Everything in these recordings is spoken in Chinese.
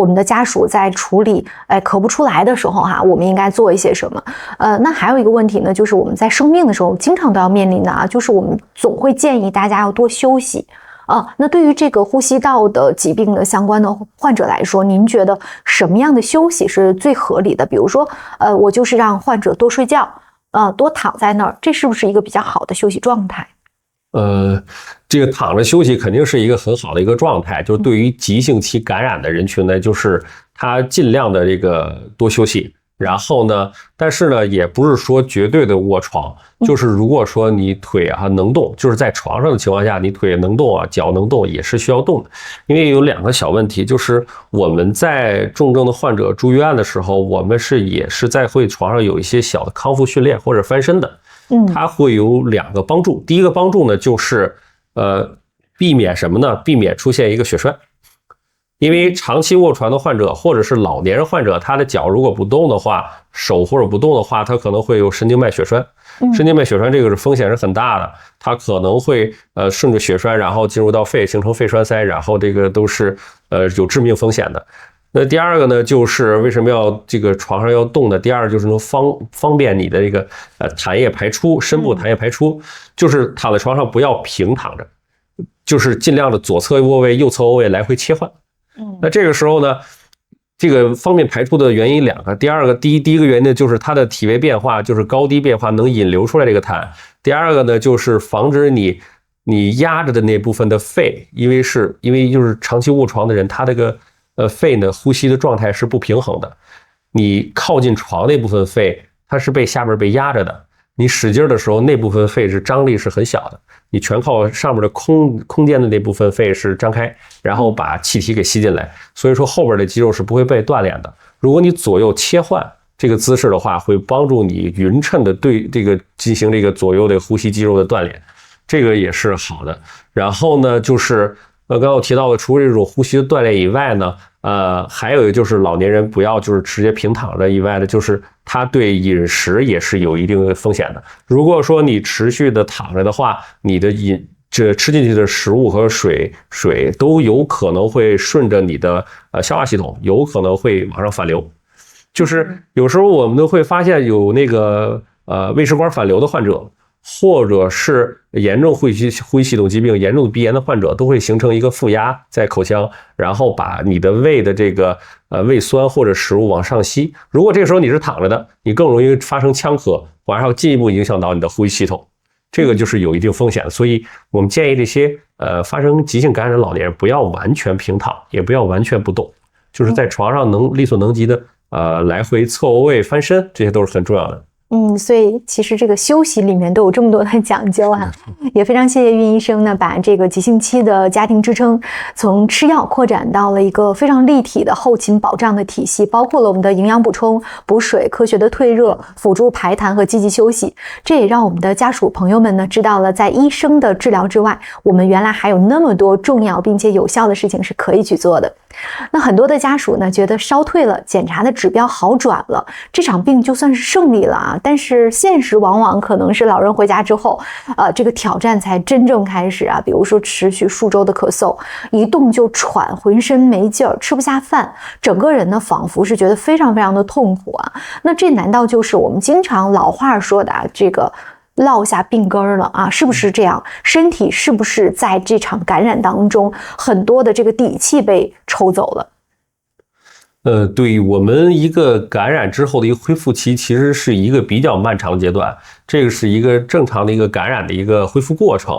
我们的家属在处理咳不出来的时候我们应该做一些什么？那还有一个问题呢，就是我们在生病的时候经常都要面临的就是我们总会建议大家要多休息。那对于这个呼吸道的疾病的相关的患者来说，您觉得什么样的休息是最合理的？比如说，我就是让患者多睡觉，多躺在那儿，这是不是一个比较好的休息状态？这个躺着休息肯定是一个很好的一个状态。就是对于急性期感染的人群呢，就是他尽量的这个多休息。然后呢，但是呢，也不是说绝对的卧床，就是如果说你腿能动，就是在床上的情况下，你腿能动脚能动，也是需要动的。因为有2个小问题，就是我们在重症的患者住院的时候，我们也是在会床上有一些小的康复训练或者翻身的，它会有2个帮助。第一个帮助呢，就是避免什么呢？避免出现一个血栓。因为长期卧床的患者或者是老年人患者，他的脚如果不动的话，手或者不动的话，他可能会有神经脉血栓。神经脉血栓这个是风险是很大的，它可能会顺着血栓然后进入到肺，形成肺栓塞，然后这个都是有致命风险的。那第2个呢，就是为什么要这个床上要动呢？第2就是能方便你的这个痰液排出，深部痰液排出，就是躺在床上不要平躺着，就是尽量的左侧卧位、右侧卧位来回切换。那这个时候呢，这个方便排出的原因2个。第一个原因呢，就是它的体位变化，就是高低变化能引流出来这个痰。第2个呢，就是防止你压着的那部分的肺，因为就是长期卧床的人，他这个肺呢呼吸的状态是不平衡的。你靠近床那部分肺，它是下面被压着的。你使劲的时候，那部分肺是张力是很小的，你全靠上面的空间的那部分肺是张开，然后把气体给吸进来，所以说后边的肌肉是不会被锻炼的。如果你左右切换这个姿势的话，会帮助你匀称的对这个进行这个左右的呼吸肌肉的锻炼，这个也是好的。然后呢，就是刚刚我提到的，除了这种呼吸的锻炼以外呢，还有就是老年人不要就是直接平躺着以外的，就是它对饮食也是有一定的风险的。如果说你持续的躺着的话，你的这吃进去的食物和水都有可能会顺着你的消化系统，有可能会往上反流。就是有时候我们都会发现有那个胃食管反流的患者，或者是严重呼吸系统疾病、严重鼻炎的患者，都会形成一个负压在口腔，然后把你的胃的这个胃酸或者食物往上吸。如果这个时候你是躺着的，你更容易发生呛咳，然后进一步影响到你的呼吸系统，这个就是有一定风险的。所以我们建议这些发生急性感染的老年人不要完全平躺，也不要完全不动，就是在床上能力所能及的来回侧卧位、翻身，这些都是很重要的。所以其实这个休息里面都有这么多的讲究也非常谢谢运医生呢，把这个急性期的家庭支撑从吃药扩展到了一个非常立体的后勤保障的体系，包括了我们的营养补充、补水、科学的退热、辅助排痰和积极休息。这也让我们的家属朋友们呢知道了，在医生的治疗之外，我们原来还有那么多重要并且有效的事情是可以去做的。那很多的家属呢觉得烧退了，检查的指标好转了，这场病就算是胜利了但是现实往往可能是老人回家之后这个挑战才真正开始比如说持续数周的咳嗽，一动就喘，浑身没劲儿，吃不下饭，整个人呢仿佛是觉得非常非常的痛苦那这难道就是我们经常老话说的这个落下病根了是不是这样？身体是不是在这场感染当中很多的这个底气被抽走了？对，我们一个感染之后的一个恢复期其实是一个比较漫长的阶段，这个是一个正常的一个感染的一个恢复过程。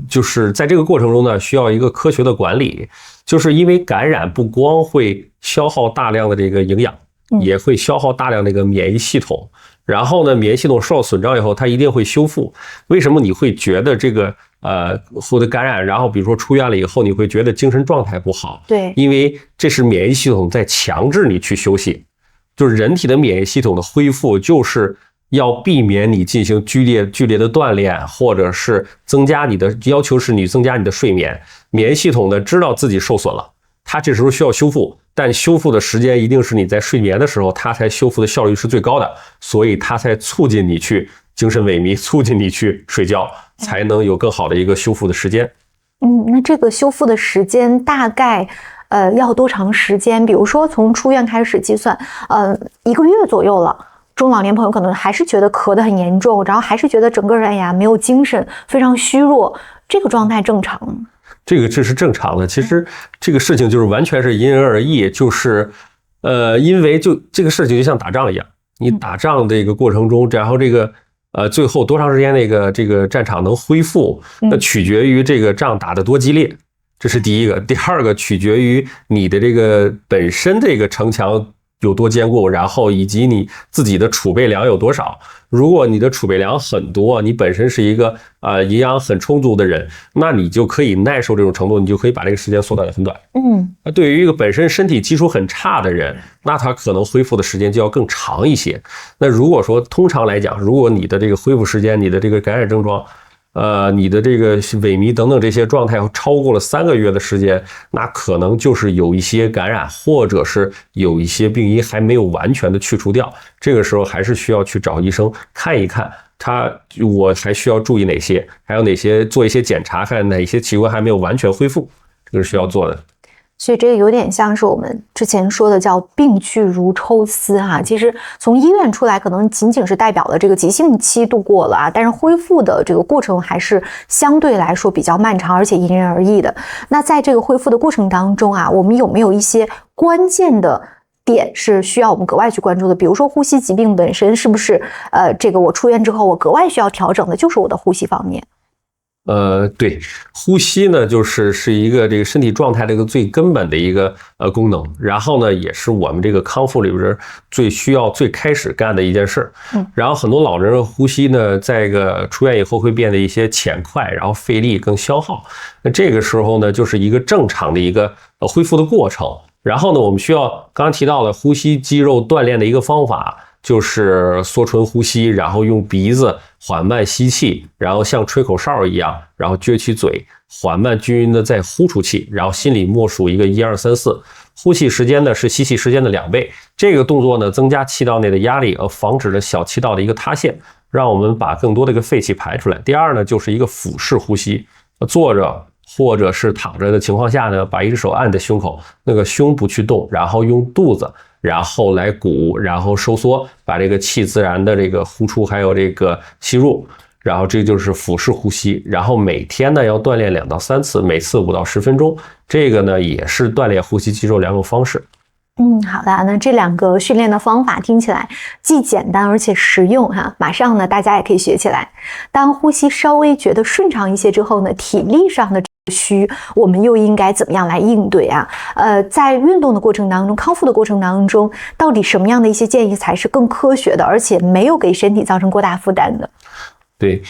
就是在这个过程中呢，需要一个科学的管理，就是因为感染不光会消耗大量的这个营养，也会消耗大量的一个免疫系统。然后呢，免疫系统受到损伤以后，它一定会修复。为什么你会觉得这个获得感染，然后比如说出院了以后，你会觉得精神状态不好？对，因为这是免疫系统在强制你去休息。就是人体的免疫系统的恢复，就是要避免你进行剧烈的锻炼，或者是要求是你增加你的睡眠。免疫系统呢知道自己受损了，它这时候需要修复。但修复的时间一定是你在睡眠的时候，它才修复的效率是最高的，所以它才促进你去精神萎靡，促进你去睡觉，才能有更好的一个修复的时间。那这个修复的时间大概要多长时间？比如说从出院开始计算，1个月左右了。中老年朋友可能还是觉得咳得很严重，然后还是觉得整个人呀没有精神，非常虚弱，这个状态正常吗？这是正常的。其实这个事情就是完全是因人而异，就是因为就这个事情就像打仗一样，你打仗这个过程中，然后这个最后多长时间这个战场能恢复，那取决于这个仗打得多激烈，这是第一个。第二个取决于你的这个本身这个城墙有多坚固，然后以及你自己的储备粮有多少。如果你的储备粮很多，你本身是一个营养很充足的人，那你就可以耐受这种程度，你就可以把这个时间缩短得很短。那对于一个本身身体基础很差的人，那他可能恢复的时间就要更长一些。那如果说通常来讲，如果你的这个恢复时间，你的这个感染症状你的这个萎靡等等这些状态超过了3个月的时间，那可能就是有一些感染，或者是有一些病因还没有完全的去除掉。这个时候还是需要去找医生看一看，我还需要注意哪些，还有哪些做一些检查，看哪些器官还没有完全恢复，这个是需要做的。所以这个有点像是我们之前说的叫病去如抽丝哈。其实从医院出来可能仅仅是代表了这个急性期度过了但是恢复的这个过程还是相对来说比较漫长，而且因人而异的。那在这个恢复的过程当中我们有没有一些关键的点是需要我们格外去关注的？比如说呼吸疾病本身是不是这个我出院之后我格外需要调整的就是我的呼吸方面？对，呼吸呢，是一个这个身体状态的一个最根本的一个功能，然后呢，也是我们这个康复里边最需要最开始干的一件事。然后很多老人呼吸呢，在出院以后会变得一些浅快，然后费力更消耗。那这个时候呢，就是一个正常的一个恢复的过程。然后呢，我们需要刚刚提到了呼吸肌肉锻炼的一个方法，就是缩唇呼吸，然后用鼻子缓慢吸气，然后像吹口哨一样，然后撅起嘴，缓慢均匀的再呼出气，然后心里默数一个1、2、3、4，呼气时间呢是吸气时间的2倍。这个动作呢增加气道内的压力，防止了小气道的一个塌陷，让我们把更多的一个废气排出来。第二呢，就是一个腹式呼吸，坐着或者是躺着的情况下呢，把一只手按在胸口，那个胸不去动，然后用肚子然后来鼓，然后收缩，把这个气自然的这个呼出，还有这个吸入，然后这就是腹式呼吸。然后每天呢要锻炼2到3次，每次5到10分钟，这个呢也是锻炼呼吸肌肉2种方式。好的，那这2个训练的方法听起来既简单而且实用哈，马上呢大家也可以学起来。当呼吸稍微觉得顺畅一些之后呢，体力上的虚我们又应该怎么样来应对在运动的过程当中，康复的过程当中，到底什么样的一些建议才是更科学的，而且没有给身体造成过大负担的？对，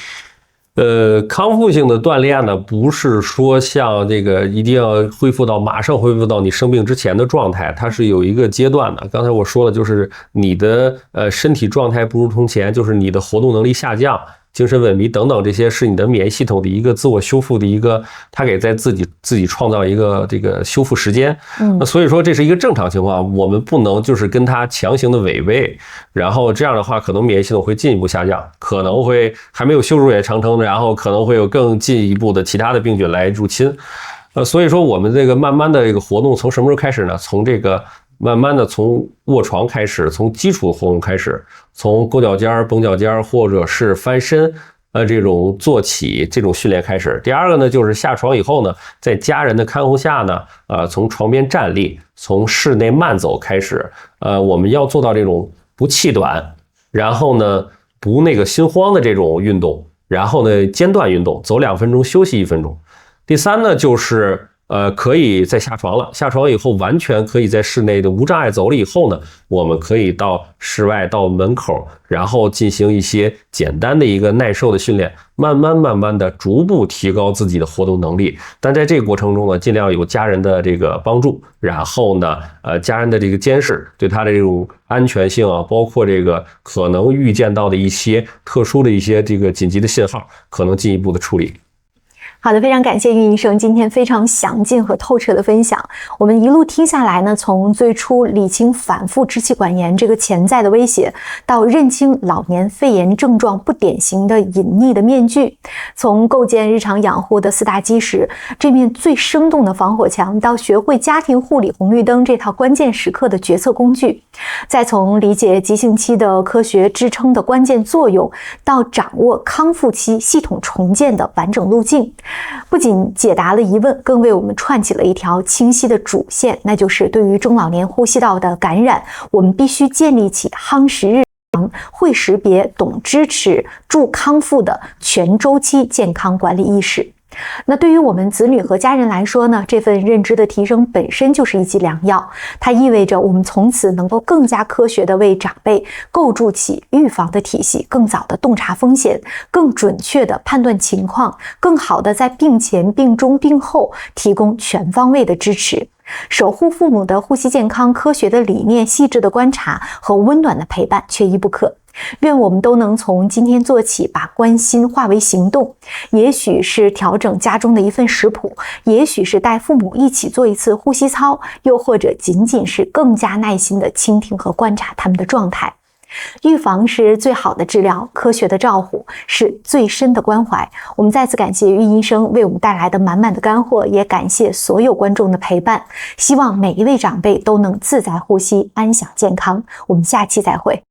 康复性的锻炼呢，不是说像这个一定要马上恢复到你生病之前的状态，它是有一个阶段的。刚才我说了，就是你的身体状态不如从前，就是你的活动能力下降，精神萎靡等等，这些是你的免疫系统的一个自我修复的一个，它给在自己创造一个这个修复时间。那所以说这是一个正常情况，我们不能就是跟它强行的违背，然后这样的话可能免疫系统会进一步下降，可能会还没有修复也长成，然后可能会有更进一步的其他的病菌来入侵。所以说我们这个慢慢的这个活动从什么时候开始呢？从这个慢慢的从卧床开始，从基础活动开始，从勾脚尖、绷脚尖或者是翻身这种坐起这种训练开始。第二个呢，就是下床以后呢，在家人的看护下呢，从床边站立，从室内慢走开始。我们要做到这种不气短，然后呢不那个心慌的这种运动，然后呢间断运动，走2分钟休息1分钟。第三呢，就是可以再下床了，下床以后完全可以在室内的无障碍走了以后呢，我们可以到室外到门口，然后进行一些简单的一个耐受的训练，慢慢的逐步提高自己的活动能力。但在这个过程中呢，尽量有家人的这个帮助，然后呢家人的这个监视，对他的这种安全性包括这个可能预见到的一些特殊的一些这个紧急的信号，可能进一步的处理。好的，非常感谢郁医生今天非常详尽和透彻的分享。我们一路听下来呢，从最初理清反复支气管炎这个潜在的威胁，到认清老年肺炎症状不典型的隐匿的面具，从构建日常养护的4大基石这面最生动的防火墙，到学会家庭护理红绿灯这套关键时刻的决策工具，再从理解急性期的科学支撑的关键作用，到掌握康复期系统重建的完整路径。不仅解答了疑问，更为我们串起了一条清晰的主线，那就是对于中老年呼吸道的感染，我们必须建立起夯实日常、会识别、懂支持、助康复的全周期健康管理意识。那对于我们子女和家人来说呢，这份认知的提升本身就是一剂良药，它意味着我们从此能够更加科学地为长辈构筑起预防的体系，更早地洞察风险，更准确地判断情况，更好地在病前、病中、病后提供全方位的支持。守护父母的呼吸健康，科学的理念、细致的观察和温暖的陪伴缺一不可。愿我们都能从今天做起，把关心化为行动，也许是调整家中的一份食谱，也许是带父母一起做一次呼吸操，又或者仅仅是更加耐心地倾听和观察他们的状态。预防是最好的治疗，科学的照护是最深的关怀。我们再次感谢郁医生为我们带来的满满的干货，也感谢所有观众的陪伴。希望每一位长辈都能自在呼吸，安享健康。我们下期再会。